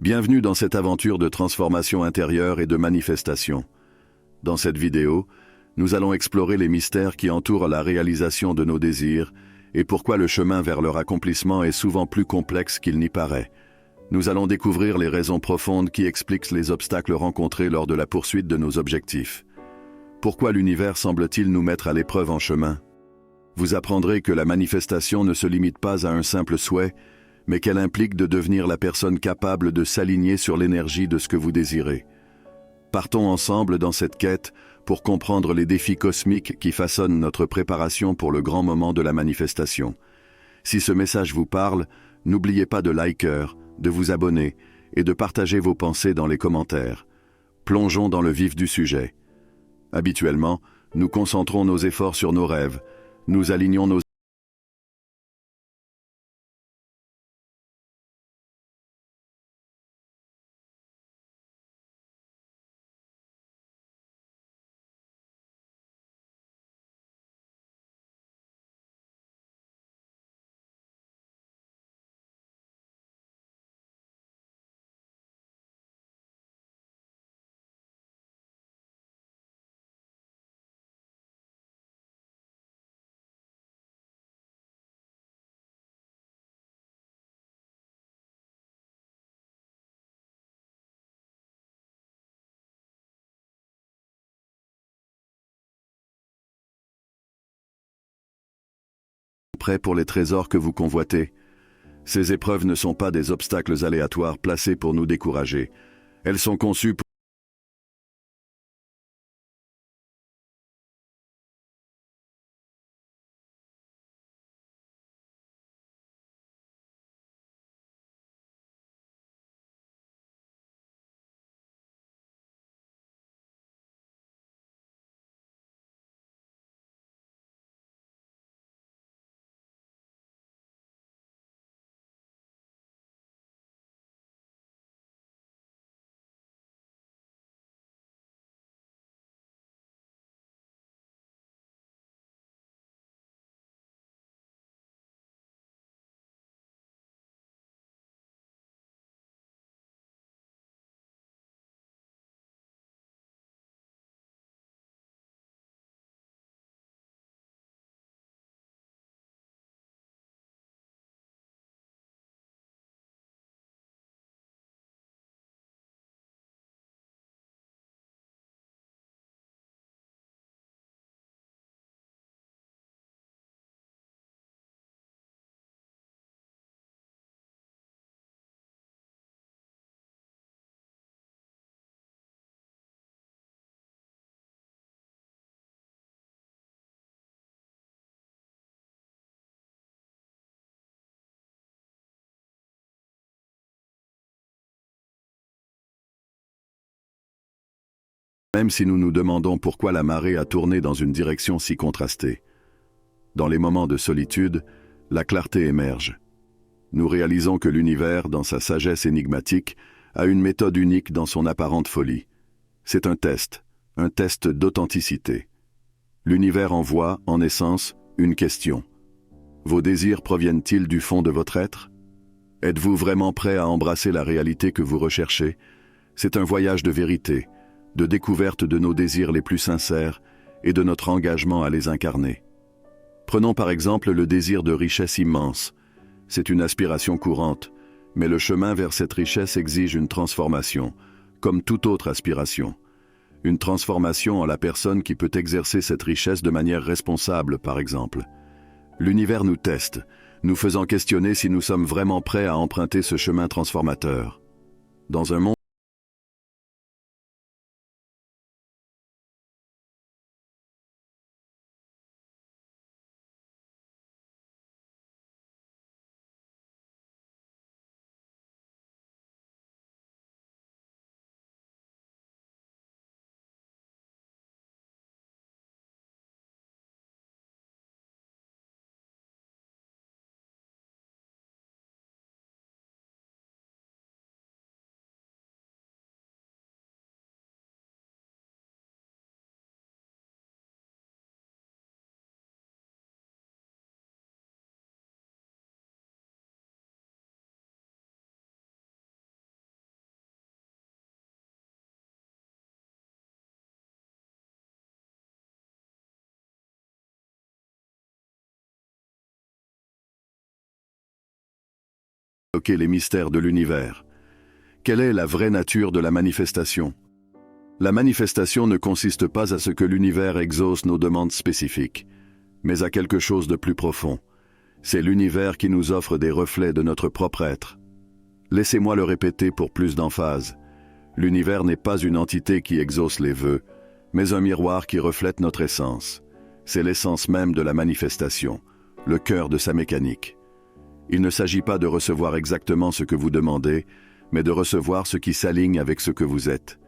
Bienvenue dans cette aventure de transformation intérieure et de manifestation. Dans cette vidéo, nous allons explorer les mystères qui entourent la réalisation de nos désirs et pourquoi le chemin vers leur accomplissement est souvent plus complexe qu'il n'y paraît. Nous allons découvrir les raisons profondes qui expliquent les obstacles rencontrés lors de la poursuite de nos objectifs. Pourquoi l'univers semble-t-il nous mettre à l'épreuve en chemin? Vous apprendrez que la manifestation ne se limite pas à un simple souhait, mais qu'elle implique de devenir la personne capable de s'aligner sur l'énergie de ce que vous désirez. Partons ensemble dans cette quête pour comprendre les défis cosmiques qui façonnent notre préparation pour le grand moment de la manifestation. Si ce message vous parle, n'oubliez pas de liker, de vous abonner et de partager vos pensées dans les commentaires. Plongeons dans le vif du sujet. Habituellement, nous concentrons nos efforts sur nos rêves, nous alignons nos prêts pour les trésors que vous convoitez. Ces épreuves ne sont pas des obstacles aléatoires placés pour nous décourager. Elles sont conçues pour même si nous nous demandons pourquoi la marée a tourné dans une direction si contrastée. Dans les moments de solitude, la clarté émerge. Nous réalisons que l'univers, dans sa sagesse énigmatique, a une méthode unique dans son apparente folie. C'est un test d'authenticité. L'univers envoie, en essence, une question. Vos désirs proviennent-ils du fond de votre être? Êtes-vous vraiment prêt à embrasser la réalité que vous recherchez? C'est un voyage de vérité, de découverte de nos désirs les plus sincères et de notre engagement à les incarner. Prenons par exemple le désir de richesse immense. C'est une aspiration courante, mais le chemin vers cette richesse exige une transformation, comme toute autre aspiration. Une transformation en la personne qui peut exercer cette richesse de manière responsable, par exemple. L'univers nous teste, nous faisant questionner si nous sommes vraiment prêts à emprunter ce chemin transformateur. Dans un monde évoquer les mystères de l'univers. Quelle est la vraie nature de la manifestation? La manifestation ne consiste pas à ce que l'univers exauce nos demandes spécifiques, mais à quelque chose de plus profond. C'est l'univers qui nous offre des reflets de notre propre être. Laissez-moi le répéter pour plus d'emphase. L'univers n'est pas une entité qui exauce les vœux, mais un miroir qui reflète notre essence. C'est l'essence même de la manifestation, le cœur de sa mécanique. Il ne s'agit pas de recevoir exactement ce que vous demandez, mais de recevoir ce qui s'aligne avec ce que vous êtes.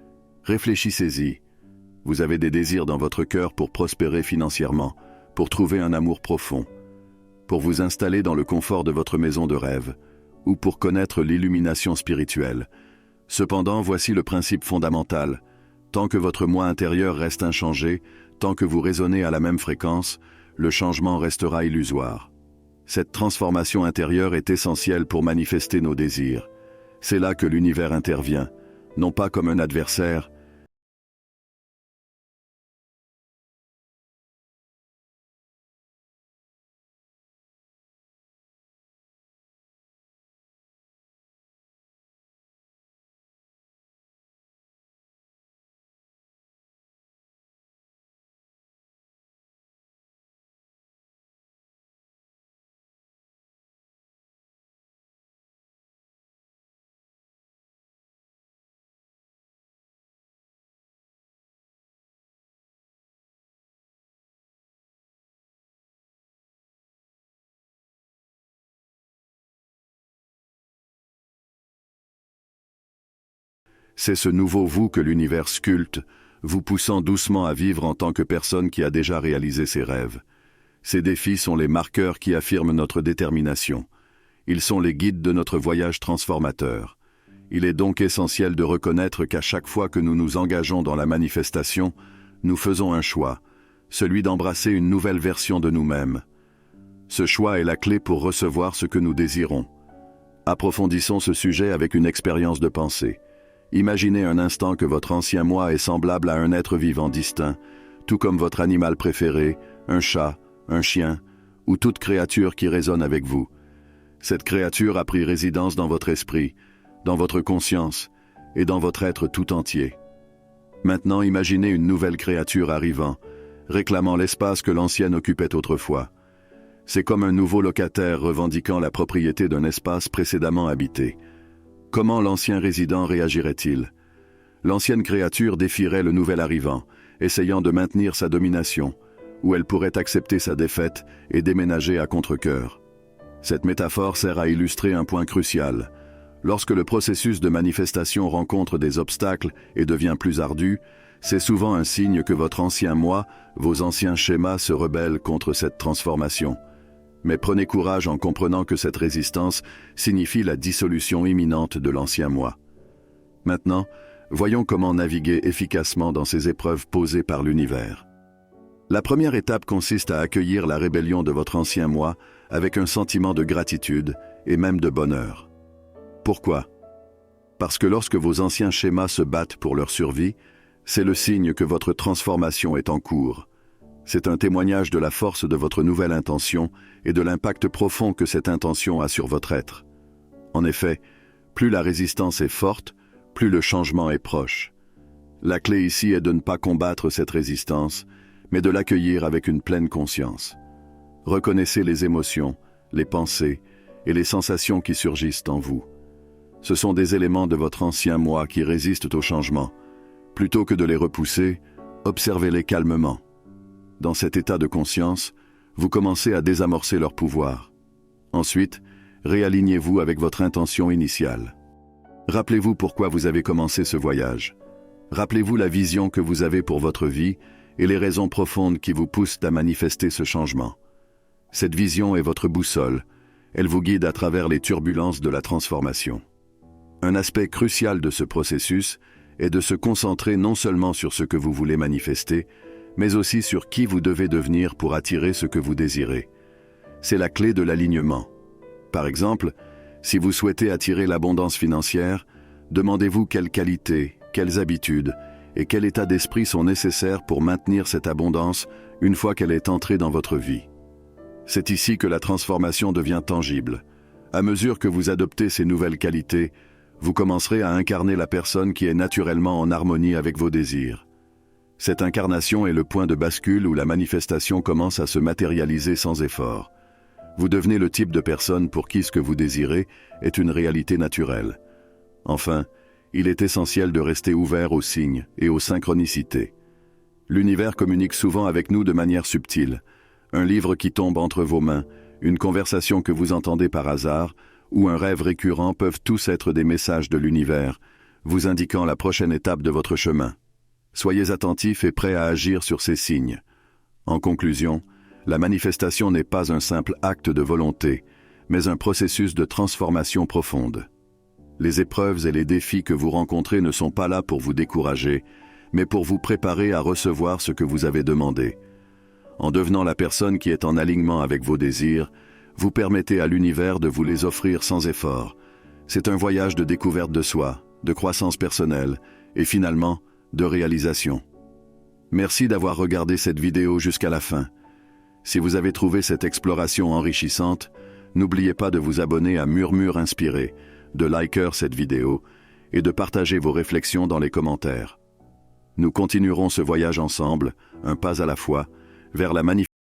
Réfléchissez-y. Vous avez des désirs dans votre cœur pour prospérer financièrement, pour trouver un amour profond, pour vous installer dans le confort de votre maison de rêve, ou pour connaître l'illumination spirituelle. Cependant, voici le principe fondamental. Tant que votre moi intérieur reste inchangé, tant que vous résonnez à la même fréquence, le changement restera illusoire. Cette transformation intérieure est essentielle pour manifester nos désirs. C'est là que l'univers intervient, non pas comme un adversaire, c'est ce nouveau vous que l'univers sculpte, vous poussant doucement à vivre en tant que personne qui a déjà réalisé ses rêves. Ces défis sont les marqueurs qui affirment notre détermination. Ils sont les guides de notre voyage transformateur. Il est donc essentiel de reconnaître qu'à chaque fois que nous nous engageons dans la manifestation, nous faisons un choix, celui d'embrasser une nouvelle version de nous-mêmes. Ce choix est la clé pour recevoir ce que nous désirons. Approfondissons ce sujet avec une expérience de pensée. Imaginez un instant que votre ancien moi est semblable à un être vivant distinct, tout comme votre animal préféré, un chat, un chien, ou toute créature qui résonne avec vous. Cette créature a pris résidence dans votre esprit, dans votre conscience et dans votre être tout entier. Maintenant, imaginez une nouvelle créature arrivant, réclamant l'espace que l'ancienne occupait autrefois. C'est comme un nouveau locataire revendiquant la propriété d'un espace précédemment habité. Comment l'ancien résident réagirait-il? L'ancienne créature défierait le nouvel arrivant, essayant de maintenir sa domination, ou elle pourrait accepter sa défaite et déménager à contre-cœur. Cette métaphore sert à illustrer un point crucial. Lorsque le processus de manifestation rencontre des obstacles et devient plus ardu, c'est souvent un signe que votre ancien moi, vos anciens schémas se rebellent contre cette transformation. Mais prenez courage en comprenant que cette résistance signifie la dissolution imminente de l'ancien moi. Maintenant, voyons comment naviguer efficacement dans ces épreuves posées par l'univers. La première étape consiste à accueillir la rébellion de votre ancien moi avec un sentiment de gratitude et même de bonheur. Pourquoi? Parce que lorsque vos anciens schémas se battent pour leur survie, c'est le signe que votre transformation est en cours. C'est un témoignage de la force de votre nouvelle intention et de l'impact profond que cette intention a sur votre être. En effet, plus la résistance est forte, plus le changement est proche. La clé ici est de ne pas combattre cette résistance, mais de l'accueillir avec une pleine conscience. Reconnaissez les émotions, les pensées et les sensations qui surgissent en vous. Ce sont des éléments de votre ancien moi qui résistent au changement. Plutôt que de les repousser, observez-les calmement. Dans cet état de conscience, vous commencez à désamorcer leur pouvoir. Ensuite, réalignez-vous avec votre intention initiale. Rappelez-vous pourquoi vous avez commencé ce voyage. Rappelez-vous la vision que vous avez pour votre vie et les raisons profondes qui vous poussent à manifester ce changement. Cette vision est votre boussole. Elle vous guide à travers les turbulences de la transformation. Un aspect crucial de ce processus est de se concentrer non seulement sur ce que vous voulez manifester, mais aussi sur qui vous devez devenir pour attirer ce que vous désirez. C'est la clé de l'alignement. Par exemple, si vous souhaitez attirer l'abondance financière, demandez-vous quelles qualités, quelles habitudes et quel état d'esprit sont nécessaires pour maintenir cette abondance une fois qu'elle est entrée dans votre vie. C'est ici que la transformation devient tangible. À mesure que vous adoptez ces nouvelles qualités, vous commencerez à incarner la personne qui est naturellement en harmonie avec vos désirs. Cette incarnation est le point de bascule où la manifestation commence à se matérialiser sans effort. Vous devenez le type de personne pour qui ce que vous désirez est une réalité naturelle. Enfin, il est essentiel de rester ouvert aux signes et aux synchronicités. L'univers communique souvent avec nous de manière subtile. Un livre qui tombe entre vos mains, une conversation que vous entendez par hasard, ou un rêve récurrent peuvent tous être des messages de l'univers, vous indiquant la prochaine étape de votre chemin. Soyez attentifs et prêts à agir sur ces signes. En conclusion, la manifestation n'est pas un simple acte de volonté, mais un processus de transformation profonde. Les épreuves et les défis que vous rencontrez ne sont pas là pour vous décourager, mais pour vous préparer à recevoir ce que vous avez demandé. En devenant la personne qui est en alignement avec vos désirs, vous permettez à l'univers de vous les offrir sans effort. C'est un voyage de découverte de soi, de croissance personnelle et finalement, de réalisation. Merci d'avoir regardé cette vidéo jusqu'à la fin. Si vous avez trouvé cette exploration enrichissante, n'oubliez pas de vous abonner à Murmure Inspiré, de liker cette vidéo et de partager vos réflexions dans les commentaires. Nous continuerons ce voyage ensemble, un pas à la fois, vers la manifestation